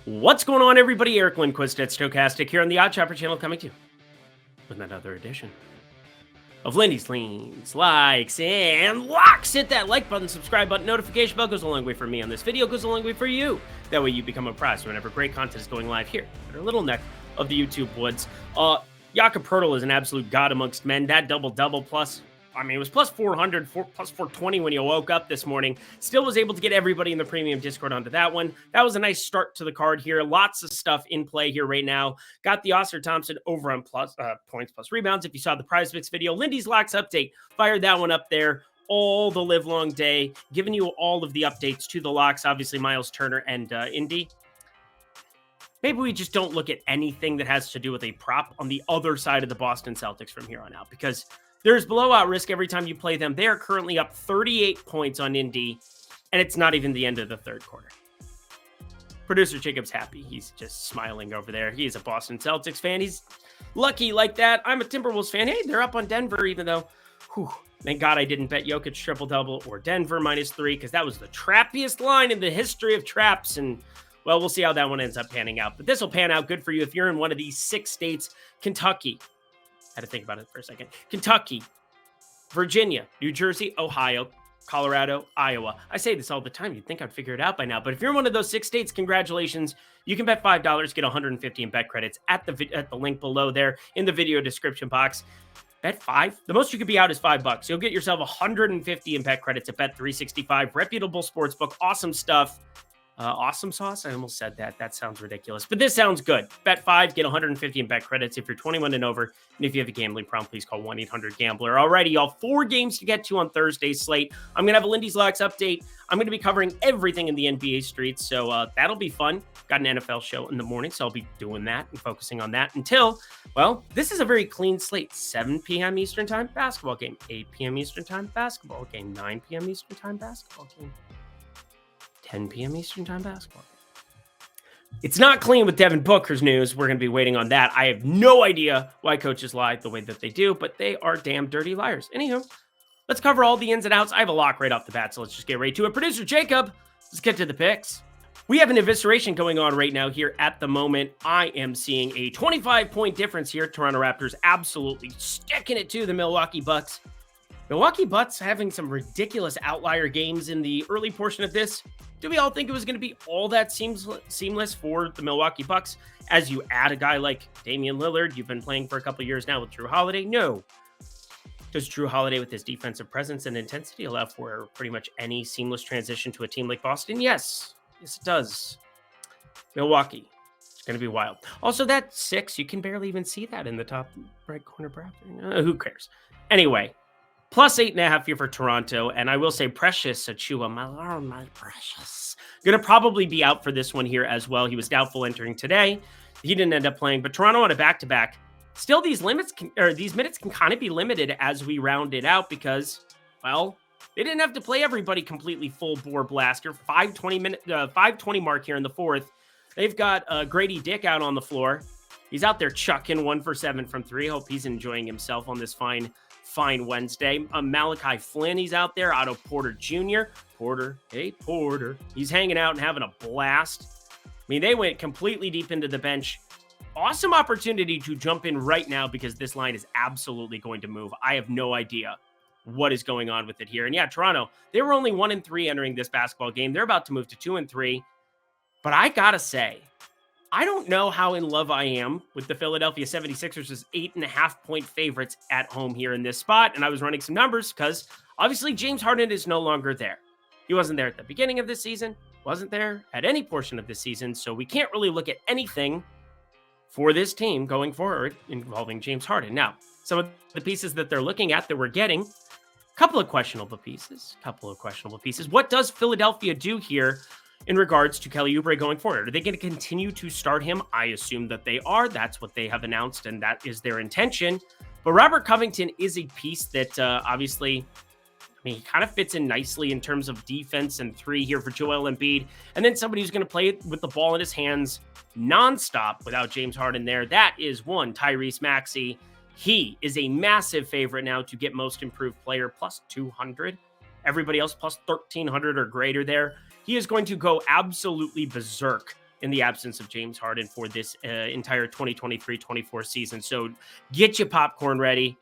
What's going on, everybody? Eric Lindquist at Stochastic here on the Odd Chopper channel, coming to you with another edition of Lindy's Leans, Likes, and Locks. Hit that like button, subscribe button, notification bell. Goes a long way for me on this video, goes a long way for you. That way you become apprised whenever great content is going live here at our little neck of the YouTube woods. Jakob Poeltl is an absolute god amongst men. That double-double plus, it was plus 400, plus 420 when you woke up this morning. Still was able to get everybody in the premium Discord onto that one. That was a nice start to the card here. Lots of stuff in play here right now. Got the Oscar Thompson over on plus points plus rebounds. If you saw the Prize Picks video, Lindy's Locks update, fired that one up there all the live long day, giving you all of the updates to the locks. Obviously, Miles Turner and Indy. Maybe we just don't look at anything that has to do with a prop on the other side of the Boston Celtics from here on out, because there's blowout risk every time you play them. They are currently up 38 points on Indy, and it's not even the end of the third quarter. Producer Jacob's happy. He's just smiling over there. He's a Boston Celtics fan. He's lucky like that. I'm a Timberwolves fan. Hey, they're up on Denver, even though, thank God I didn't bet Jokic triple-double or Denver -3, because that was the trappiest line in the history of traps, and well, we'll see how that one ends up panning out. But this will pan out good for you if you're in one of these 6 states. Kentucky. Had to think about it for a second. Kentucky, Virginia, New Jersey, Ohio, Colorado, Iowa. I say this all the time. You'd think I'd figure it out by now. But if you're in one of those 6 states, congratulations. You can bet $5, get 150 in bet credits at the link below there in the video description box. Bet 5. The most you could be out is $5. You'll get yourself 150 in bet credits at Bet365. Reputable sportsbook. Awesome stuff. Awesome sauce? I almost said that. That sounds ridiculous. But this sounds good. Bet 5, get 150 in bet credits if you're 21 and over. And if you have a gambling problem, please call 1-800-GAMBLER. Alrighty, y'all. 4 games to get to on Thursday's slate. I'm going to have a Lindy's Locks update. I'm going to be covering everything in the NBA streets, so that'll be fun. Got an NFL show in the morning, so I'll be doing that and focusing on that until, well, this is a very clean slate. 7 p.m. Eastern Time, basketball game. 8 p.m. Eastern Time, basketball game. 9 p.m. Eastern Time, basketball game. 10 p.m. Eastern Time basketball. It's not clean with Devin Booker's news. We're going to be waiting on that. I have no idea why coaches lie the way that they do, but they are damn dirty liars. Anywho, let's cover all the ins and outs. I have a lock right off the bat, so let's just get right to it. Producer Jacob, let's get to the picks. We have an evisceration going on right now here at the moment. I am seeing a 25-point difference here. Toronto Raptors absolutely sticking it to the Milwaukee Bucks. Milwaukee Bucks having some ridiculous outlier games in the early portion of this. Do we all think it was going to be all that seamless for the Milwaukee Bucks as you add a guy like Damian Lillard? You've been playing for a couple years now with Drew Holiday. No. Does Drew Holiday with his defensive presence and intensity allow for pretty much any seamless transition to a team like Boston? Yes. Yes, it does. Milwaukee. It's going to be wild. Also, that 6, you can barely even see that in the top right corner bracket. Who cares? Anyway. Plus 8.5 here for Toronto. And I will say Precious Achiuwa, my precious, going to probably be out for this one here as well. He was doubtful entering today. He didn't end up playing, but Toronto on a back-to-back. Still, these minutes can kind of be limited as we round it out because, well, they didn't have to play everybody completely full bore blaster. 5:20 mark here in the fourth. They've got Grady Dick out on the floor. He's out there chucking 1 for 7 from 3. Hope he's enjoying himself on this fine Wednesday. Malachi Flynn, he's out there. Otto Porter Jr. Porter. He's hanging out and having a blast. They went completely deep into the bench. Awesome opportunity to jump in right now because this line is absolutely going to move. I have no idea what is going on with it here. And yeah, Toronto, they were only 1-3 entering this basketball game. They're about to move to 2-3. But I gotta say, I don't know how in love I am with the Philadelphia 76ers as 8.5-point favorites at home here in this spot. And I was running some numbers because obviously James Harden is no longer there. He wasn't there at the beginning of this season, wasn't there at any portion of this season. So we can't really look at anything for this team going forward involving James Harden. Now, some of the pieces that they're looking at that we're getting, couple of questionable pieces. What does Philadelphia do here in regards to Kelly Oubre going forward? Are they going to continue to start him? I assume that they are. That's what they have announced, and that is their intention. But Robert Covington is a piece that obviously, he kind of fits in nicely in terms of defense and 3 here for Joel Embiid. And then somebody who's going to play with the ball in his hands nonstop without James Harden there. That is one, Tyrese Maxey. He is a massive favorite now to get most improved player plus 200. Everybody else plus 1,300 or greater there. He is going to go absolutely berserk in the absence of James Harden for this entire 2023-24 season. So get your popcorn ready.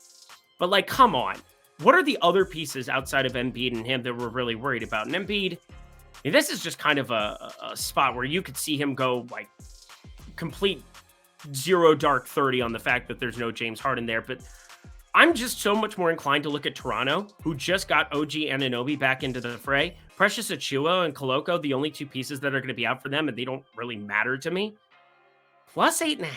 But, like, come on. What are the other pieces outside of Embiid and him that we're really worried about? And Embiid, this is just kind of a spot where you could see him go, like, complete zero dark 30 on the fact that there's no James Harden there. But I'm just so much more inclined to look at Toronto, who just got OG Anunoby back into the fray. Precious Achiuwa and Koloko, the only two pieces that are going to be out for them, and they don't really matter to me. Plus 8.5.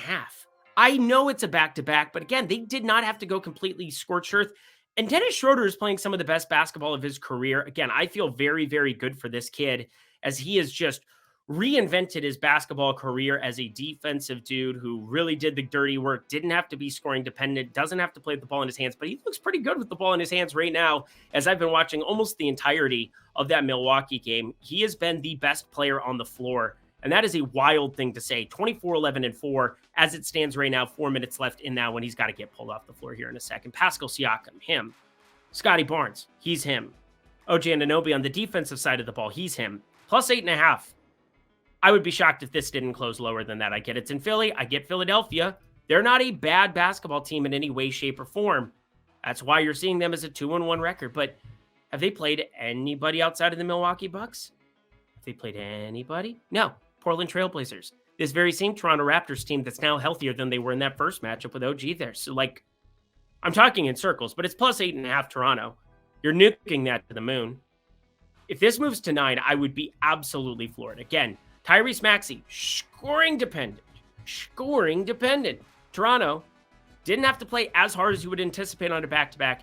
I know it's a back-to-back, but again, they did not have to go completely scorched earth. And Dennis Schroeder is playing some of the best basketball of his career. Again, I feel very, very good for this kid as he has just reinvented his basketball career as a defensive dude who really did the dirty work, didn't have to be scoring dependent, doesn't have to play with the ball in his hands, but he looks pretty good with the ball in his hands right now. As I've been watching almost the entirety of that Milwaukee game, he has been the best player on the floor. And that is a wild thing to say. 24, 11, and 4 as it stands right now. 4 minutes left in that when he's got to get pulled off the floor here in a second. Pascal Siakam, him. Scotty Barnes, he's him. OG Anunoby on the defensive side of the ball, he's him. Plus 8.5. I would be shocked if this didn't close lower than that. I get it's in Philly. I get Philadelphia. They're not a bad basketball team in any way, shape, or form. That's why you're seeing them as a 2-1 record. But have they played anybody outside of the Milwaukee Bucks? Have they played anybody? No. Portland Trailblazers. This very same Toronto Raptors team that's now healthier than they were in that first matchup with OG there. So, like, I'm talking in circles, but it's plus 8.5 Toronto. You're nuking that to the moon. If this moves to 9, I would be absolutely floored. Again, Tyrese Maxey, scoring dependent. Toronto didn't have to play as hard as you would anticipate on a back-to-back.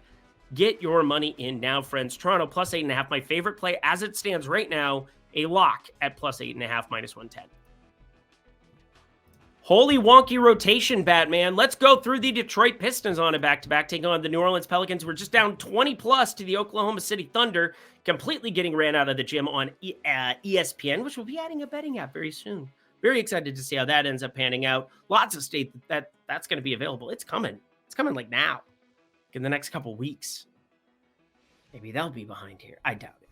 Get your money in now, friends. Toronto plus 8.5. My favorite play as it stands right now, a lock at plus 8.5, minus 110. Holy wonky rotation, Batman. Let's go through the Detroit Pistons on a back-to-back, taking on the New Orleans Pelicans. We're just down 20-plus to the Oklahoma City Thunder, completely getting ran out of the gym on ESPN, which will be adding a betting app very soon. Very excited to see how that ends up panning out. Lots of state that's going to be available. It's coming. It's coming like now, in the next couple weeks. Maybe they'll be behind here. I doubt it.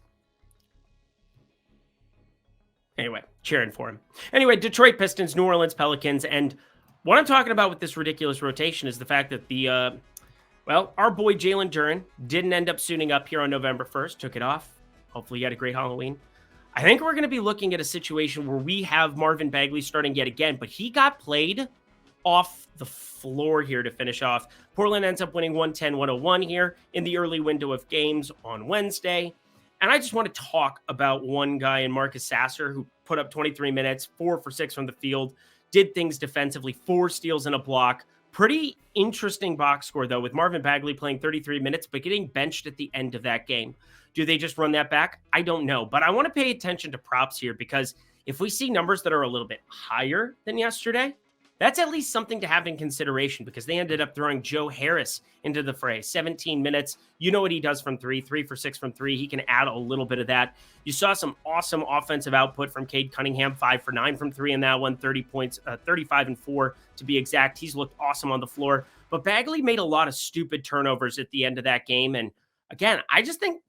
Anyway, cheering for him. Anyway, Detroit Pistons, New Orleans Pelicans. And what I'm talking about with this ridiculous rotation is the fact that our boy Jalen Duren didn't end up suiting up here on November 1st. Took it off. Hopefully you had a great Halloween. I think we're going to be looking at a situation where we have Marvin Bagley starting yet again, but he got played off the floor here to finish off. Portland ends up winning 110-101 here in the early window of games on Wednesday. And I just want to talk about one guy in Marcus Sasser who put up 23 minutes, 4 for 6 from the field, did things defensively, 4 steals and a block. Pretty interesting box score, though, with Marvin Bagley playing 33 minutes, but getting benched at the end of that game. Do they just run that back? I don't know. But I want to pay attention to props here because if we see numbers that are a little bit higher than yesterday, that's at least something to have in consideration because they ended up throwing Joe Harris into the fray. 17 minutes. You know what he does from 3 for 6 from 3. He can add a little bit of that. You saw some awesome offensive output from Cade Cunningham, 5 for 9 from 3 in that one, 30 points, 35 and 4 to be exact. He's looked awesome on the floor. But Bagley made a lot of stupid turnovers at the end of that game. And again, I just think,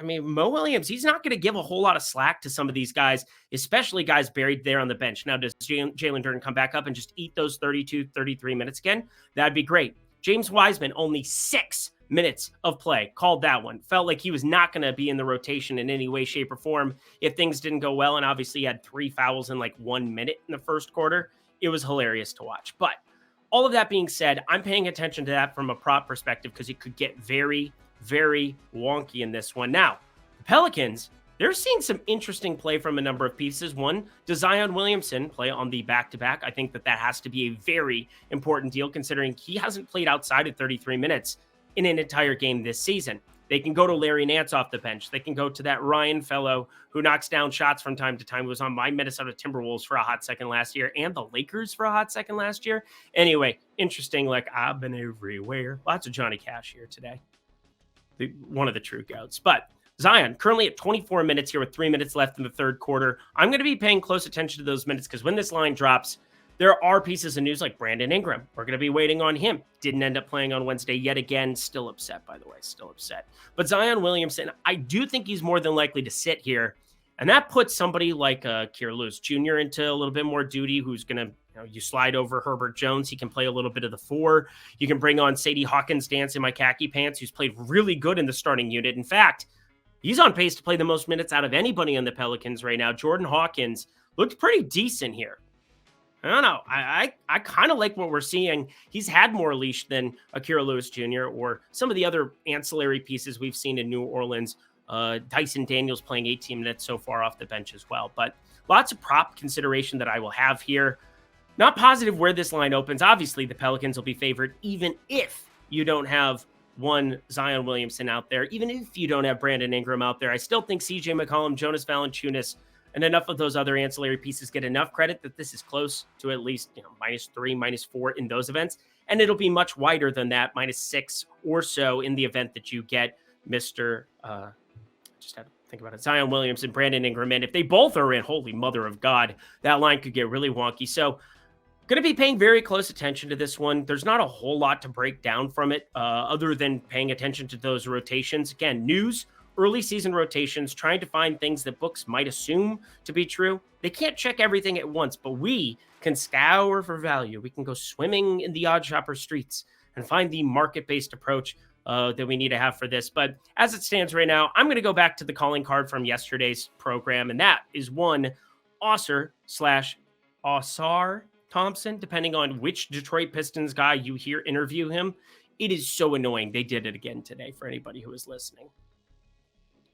Mo Williams, he's not going to give a whole lot of slack to some of these guys, especially guys buried there on the bench. Now, does Jalen Duren come back up and just eat those 32, 33 minutes again? That'd be great. James Wiseman, only 6 minutes of play. Called that one. Felt like he was not going to be in the rotation in any way, shape, or form if things didn't go well. And obviously he had 3 fouls in like 1 minute in the first quarter. It was hilarious to watch. But all of that being said, I'm paying attention to that from a prop perspective because it could get very, very wonky in this one. Now, the Pelicans, they're seeing some interesting play from a number of pieces. One, does Zion Williamson play on the back-to-back? I think that has to be a very important deal considering he hasn't played outside of 33 minutes in an entire game this season. They can go to Larry Nance off the bench. They can go to that Ryan fellow who knocks down shots from time to time, who was on my Minnesota Timberwolves for a hot second last year and the Lakers for a hot second last year. Anyway, interesting, like I've been everywhere. Lots of Johnny Cash here today. One of the true goats. But Zion currently at 24 minutes here with 3 minutes left in the third quarter. I'm going to be paying close attention to those minutes because when this line drops, there are pieces of news like Brandon Ingram. We're going to be waiting on him. Didn't end up playing on Wednesday yet again. Still upset, by the way. Still upset. But Zion Williamson, I do think he's more than likely to sit here. And that puts somebody like Kira Lewis Jr. into a little bit more duty, who's going to, you slide over Herbert Jones. He can play a little bit of the 4. You can bring on Sadie Hawkins, dance in my khaki pants, who's played really good in the starting unit. In fact, he's on pace to play the most minutes out of anybody on the Pelicans right now. Jordan Hawkins looked pretty decent here. I don't know. I kind of like what we're seeing. He's had more leash than Akira Lewis Jr. or some of the other ancillary pieces we've seen in New Orleans. Dyson Daniels playing 18 minutes so far off the bench as well. But lots of prop consideration that I will have here. Not positive where this line opens. Obviously, the Pelicans will be favored even if you don't have one Zion Williamson out there, even if you don't have Brandon Ingram out there. I still think CJ McCollum, Jonas Valanciunas, and enough of those other ancillary pieces get enough credit that this is close to at least -3, -4 in those events. And it'll be much wider than that, -6 or so in the event that you get Mr. Just had to think about it, Zion Williamson, Brandon Ingram. And if they both are in, holy mother of God, that line could get really wonky. So going to be paying very close attention to this one. There's not a whole lot to break down from it other than paying attention to those rotations. Again, news, early season rotations, trying to find things that books might assume to be true. They can't check everything at once, but we can scour for value. We can go swimming in the odd shopper streets and find the market-based approach that we need to have for this. But as it stands right now, I'm going to go back to the calling card from yesterday's program, and that is one Ausar Thompson, depending on which Detroit Pistons guy you hear interview him. It is so annoying. They did it again today for anybody who is listening.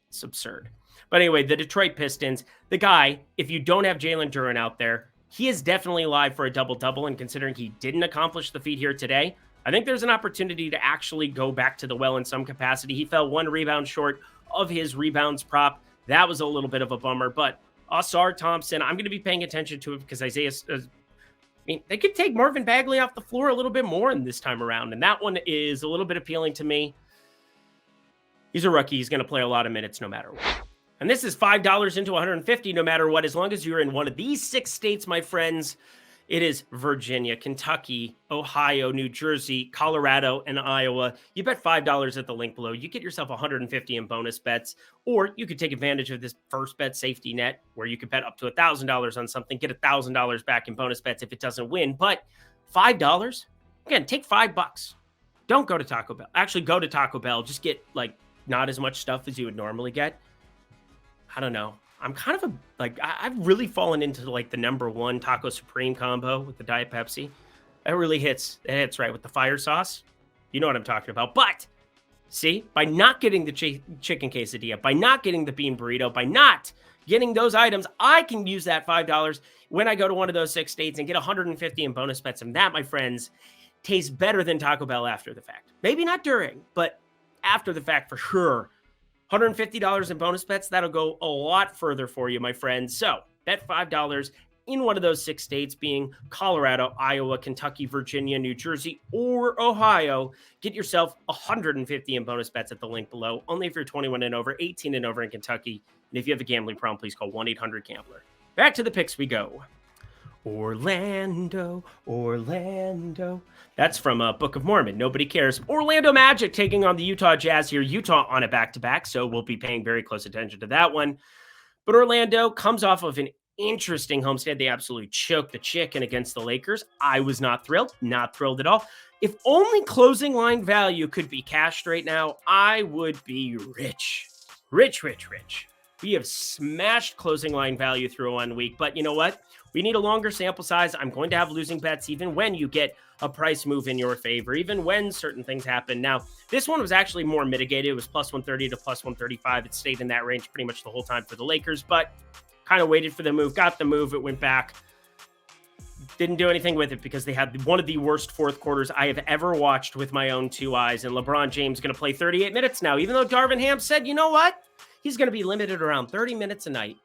It's absurd. But anyway, the Detroit Pistons, the guy, if you don't have Jalen Duren out there, he is definitely live for a double-double, and considering he didn't accomplish the feat here today, I think there's an opportunity to actually go back to the well in some capacity. He fell 1 rebound short of his rebounds prop. That was a little bit of a bummer, but Ausar Thompson, I'm going to be paying attention to it because they could take Marvin Bagley off the floor a little bit more in this time around, and that one is a little bit appealing to me. He's a rookie. He's going to play a lot of minutes no matter what. And this is $5 into 150 no matter what, as long as you're in one of these 6 states, my friends. It is Virginia, Kentucky, Ohio, New Jersey, Colorado, and Iowa. You bet $5 at the link below. You get yourself 150 in bonus bets, or you could take advantage of this first bet safety net where you could bet up to $1,000 on something, get $1,000 back in bonus bets if it doesn't win. But $5, again, take $5. Don't go to Taco Bell. Actually, go to Taco Bell. Just get not as much stuff as you would normally get. I don't know. I'm kind of I've really fallen into the #1 Taco Supreme combo with the Diet Pepsi. That really hits. It hits right with the fire sauce. You know what I'm talking about. But see, by not getting the chicken quesadilla, by not getting the bean burrito, by not getting those items, I can use that $5 when I go to one of those 6 states and get 150 in bonus bets. And that, my friends, tastes better than Taco Bell after the fact. Maybe not during, but after the fact for sure. $150 in bonus bets, that'll go a lot further for you, my friends. So bet $5 in one of those 6 states, being Colorado, Iowa, Kentucky, Virginia, New Jersey, or Ohio. Get yourself 150 in bonus bets at the link below. Only if you're 21 and over, 18 and over in Kentucky. And if you have a gambling problem, please call 1-800-GAMBLER. Back to the picks we go. Orlando. That's from Book of Mormon. Nobody cares. Orlando Magic taking on the Utah Jazz here. Utah on a back-to-back, so we'll be paying very close attention to that one. But Orlando comes off of an interesting homestand. They absolutely choked the chicken against the Lakers. I was not thrilled at all. If only closing line value could be cashed right now, I would be rich. Rich. We have smashed closing line value through 1 week, but you know what? We need a longer sample size. I'm going to have losing bets even when you get a price move in your favor, even when certain things happen. Now, this one was actually more mitigated. It was plus 130 to plus 135. It stayed in that range pretty much the whole time for the Lakers, but kind of waited for the move, got the move. It went back. Didn't do anything with it because they had one of the worst fourth quarters I have ever watched with my own 2 eyes. And LeBron James going to play 38 minutes now, even though Darvin Ham said, you know what? He's going to be limited around 30 minutes a night.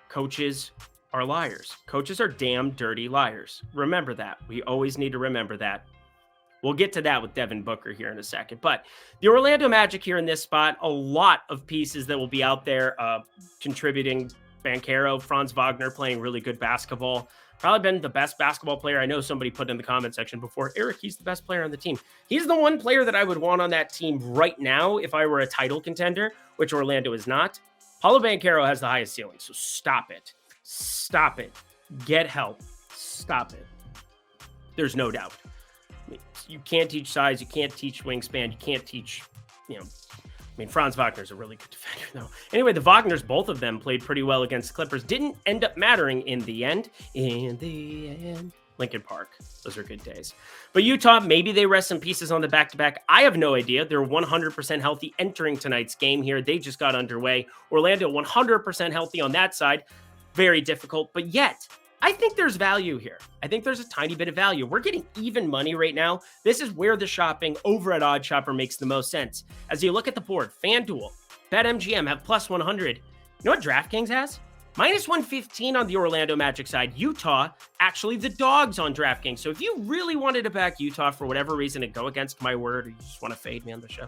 Coaches are liars. Coaches are damn dirty liars. Remember that. We always need to remember that. We'll get to that with Devin Booker here in a second. But the Orlando Magic here in this spot, a lot of pieces that will be out there contributing Banchero, Franz Wagner playing really good basketball. Probably been the best basketball player. I know somebody put in the comment section before, Eric, he's the best player on the team. He's the one player that I would want on that team right now if I were a title contender, which Orlando is not. Paulo Banchero has the highest ceiling, so stop it. Stop it. Get help. Stop it. There's no doubt. I mean, you can't teach size. You can't teach wingspan. You can't teach, Franz Wagner's a really good defender, though. Anyway, the Wagners, both of them played pretty well against the Clippers. Didn't end up mattering in the end. Lincoln Park. Those are good days. But Utah, maybe they rest some pieces on the back-to-back. I have no idea. They're 100% healthy entering tonight's game here. They just got underway. Orlando 100% healthy on that side. Very difficult, but yet I think there's value here. I think there's a tiny bit of value. We're getting even money right now. This is where the shopping over at OddsShopper makes the most sense. As you look at the board, FanDuel, BetMGM have plus 100. You know what DraftKings has? Minus 115 on the Orlando Magic side. Utah, actually the dogs on DraftKings. So if you really wanted to back Utah for whatever reason and go against my word, or you just want to fade me on the show,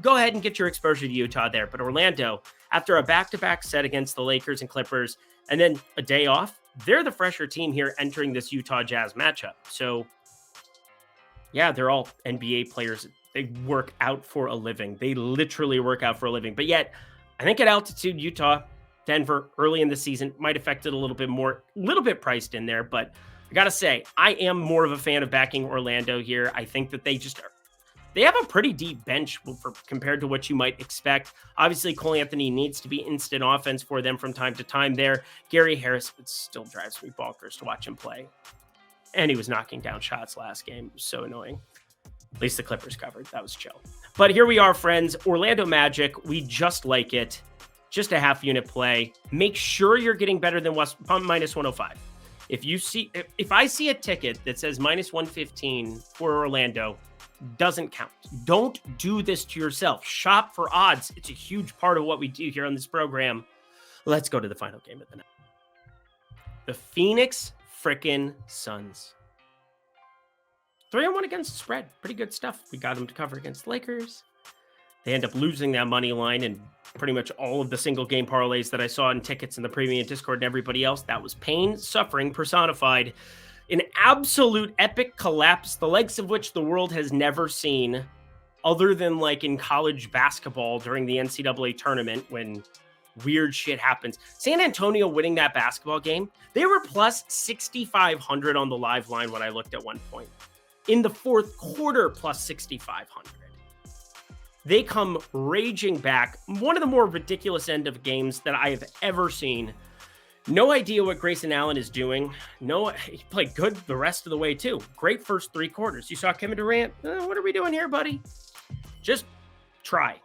go ahead and get your exposure to Utah there. But Orlando, after a back-to-back set against the Lakers and Clippers, and then a day off, they're the fresher team here entering this Utah Jazz matchup. So, yeah, they're all NBA players. They work out for a living. They literally work out for a living. But yet, I think at altitude, Utah, Denver, early in the season, might affect it a little bit more, a little bit priced in there. But I got to say, I am more of a fan of backing Orlando here. I think that they have a pretty deep bench compared to what you might expect. Obviously, Cole Anthony needs to be instant offense for them from time to time there. Gary Harris, it still drives me bonkers to watch him play. And he was knocking down shots last game. It was so annoying. At least the Clippers covered. That was chill. But here we are, friends. Orlando Magic, we just like it. Just a half unit play. Make sure you're getting better than minus 105. If I see a ticket that says minus 115 for Orlando, doesn't count. Don't do this to yourself. Shop for odds. It's a huge part of what we do here on this program. Let's go to the final game of the night. The Phoenix frickin' Suns. 3-1 against the spread. Pretty good stuff. We got them to cover against the Lakers. They end up losing that money line and pretty much all of the single game parlays that I saw in tickets in the premium Discord and everybody else. That was pain, suffering personified. An absolute epic collapse, the likes of which the world has never seen, other than like in college basketball during the NCAA tournament when weird shit happens. San Antonio winning that basketball game, they were plus 6,500 on the live line when I looked at one point. In the fourth quarter, plus 6,500. They come raging back. One of the more ridiculous end of games that I have ever seen. No idea what Grayson Allen is doing. No, he played good the rest of the way, too. Great first three quarters. You saw Kevin Durant. What are we doing here, buddy? Just try.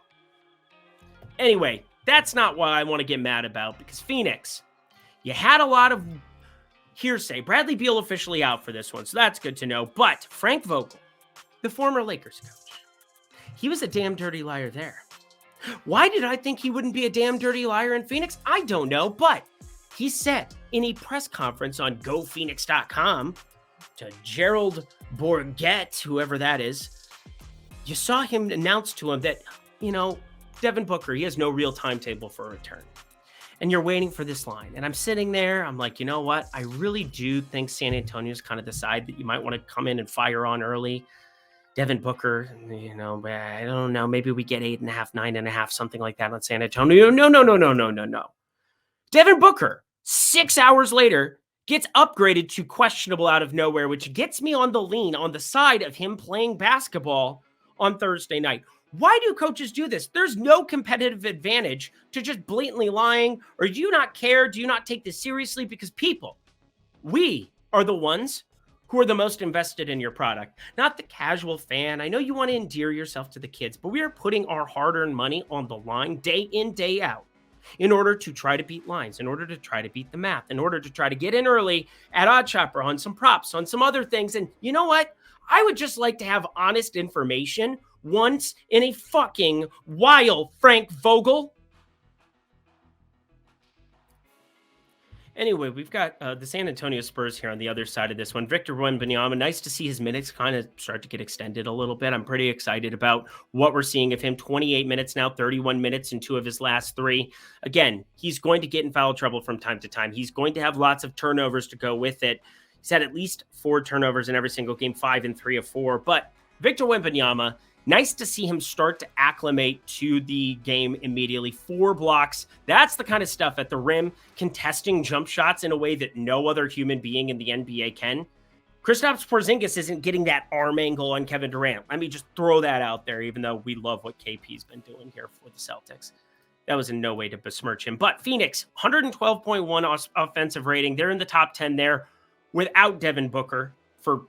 Anyway, that's not what I want to get mad about, because Phoenix, you had a lot of hearsay. Bradley Beal officially out for this one, so that's good to know. But Frank Vogel, the former Lakers coach, he was a damn dirty liar there. Why did I think he wouldn't be a damn dirty liar in Phoenix? I don't know, but he said in a press conference on GoPhoenix.com to Gerald Bourget, whoever that is, you saw him announce to him that, Devin Booker, he has no real timetable for a return. And you're waiting for this line. And I'm sitting there, I'm like, you know what? I really do think San Antonio's kind of the side that you might want to come in and fire on early. Devin Booker, I don't know. Maybe we get 8.5, 9.5, something like that on San Antonio. No. Devin Booker, 6 hours later, gets upgraded to questionable out of nowhere, which gets me on the lean on the side of him playing basketball on Thursday night. Why do coaches do this? There's no competitive advantage to just blatantly lying, or do you not care? Do you not take this seriously? Because we are the ones who are the most invested in your product, not the casual fan. I know you want to endear yourself to the kids, but we are putting our hard-earned money on the line day in, day out in order to try to beat lines, in order to try to beat the math, in order to try to get in early at OddsShopper on some props, on some other things. And you know what? I would just like to have honest information once in a fucking while, Frank Vogel. Anyway, we've got the San Antonio Spurs here on the other side of this one. Victor Wembanyama, nice to see his minutes kind of start to get extended a little bit. I'm pretty excited about what we're seeing of him. 28 minutes now, 31 minutes in 2 of his last 3. Again, he's going to get in foul trouble from time to time. He's going to have lots of turnovers to go with it. He's had at least 4 turnovers in every single game, 5 and 3 of 4. But Victor Wembanyama, nice to see him start to acclimate to the game immediately. 4 blocks. That's the kind of stuff at the rim, contesting jump shots in a way that no other human being in the NBA can. Kristaps Porzingis isn't getting that arm angle on Kevin Durant. Let me just throw that out there, even though we love what KP's been doing here for the Celtics. That was in no way to besmirch him. But Phoenix, 112.1 offensive rating. They're in the top 10 there without Devin Booker for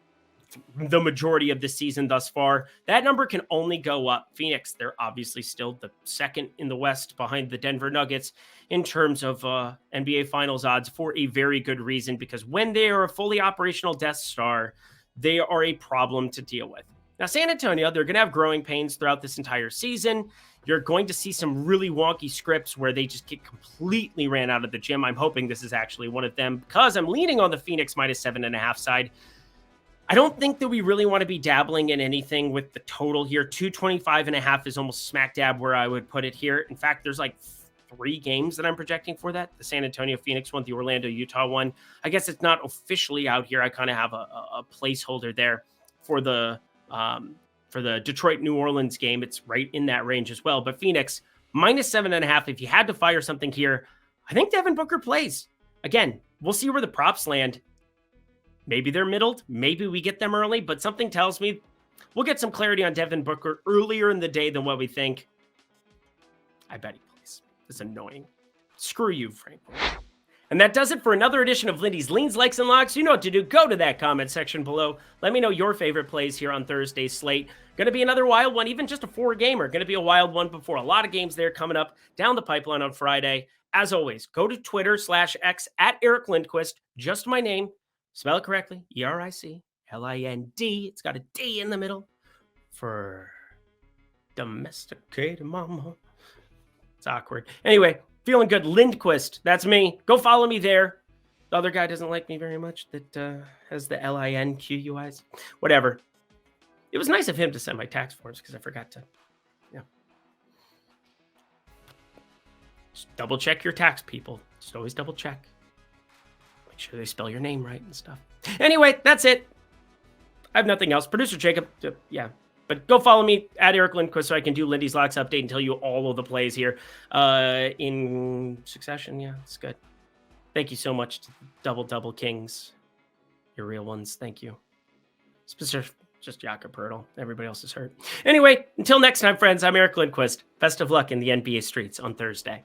the majority of the season thus far. That number can only go up. Phoenix, they're obviously still the second in the West behind the Denver Nuggets in terms of NBA Finals odds for a very good reason, because when they are a fully operational Death Star, they are a problem to deal with. Now, San Antonio, they're going to have growing pains throughout this entire season. You're going to see some really wonky scripts where they just get completely ran out of the gym. I'm hoping this is actually one of them, because I'm leaning on the Phoenix -7.5 side. I don't think that we really want to be dabbling in anything with the total here. 225.5 is almost smack dab where I would put it here. In fact, there's like 3 games that I'm projecting for that. The San Antonio Phoenix one, the Orlando Utah one. I guess it's not officially out here. I kind of have a placeholder there for the Detroit New Orleans game. It's right in that range as well. But Phoenix -7.5. If you had to fire something here, I think Devin Booker plays. Again, we'll see where the props land. Maybe they're middled. Maybe we get them early, but something tells me we'll get some clarity on Devin Booker earlier in the day than what we think. I bet he plays. It's annoying. Screw you, Frank. And that does it for another edition of Lindy's Leans, Likes, and Locks. You know what to do. Go to that comment section below. Let me know your favorite plays here on Thursday's slate. Going to be another wild one, even just a 4-gamer. Going to be a wild one before a lot of games there coming up down the pipeline on Friday. As always, go to Twitter/X at Eric Lindquist. Just my name. Spell it correctly. ERICLIND. It's got a D in the middle for domesticated mama. It's awkward. Anyway, feeling good. Lindquist. That's me. Go follow me there. The other guy doesn't like me very much that has the LINQUIs. Whatever. It was nice of him to send my tax forms because I forgot to. Yeah. Just double check your tax, people. Just always double check. Make sure they spell your name right and stuff. Anyway, that's it. I have nothing else. Producer Jacob, yeah. But go follow me at Eric Lindquist so I can do Lindy's Locks update and tell you all of the plays here in succession. Yeah, it's good. Thank you so much to the Double Kings. You're real ones. Thank you. Just Jakob Pertl. Everybody else is hurt. Anyway, until next time, friends, I'm Eric Lindquist. Best of luck in the NBA streets on Thursday.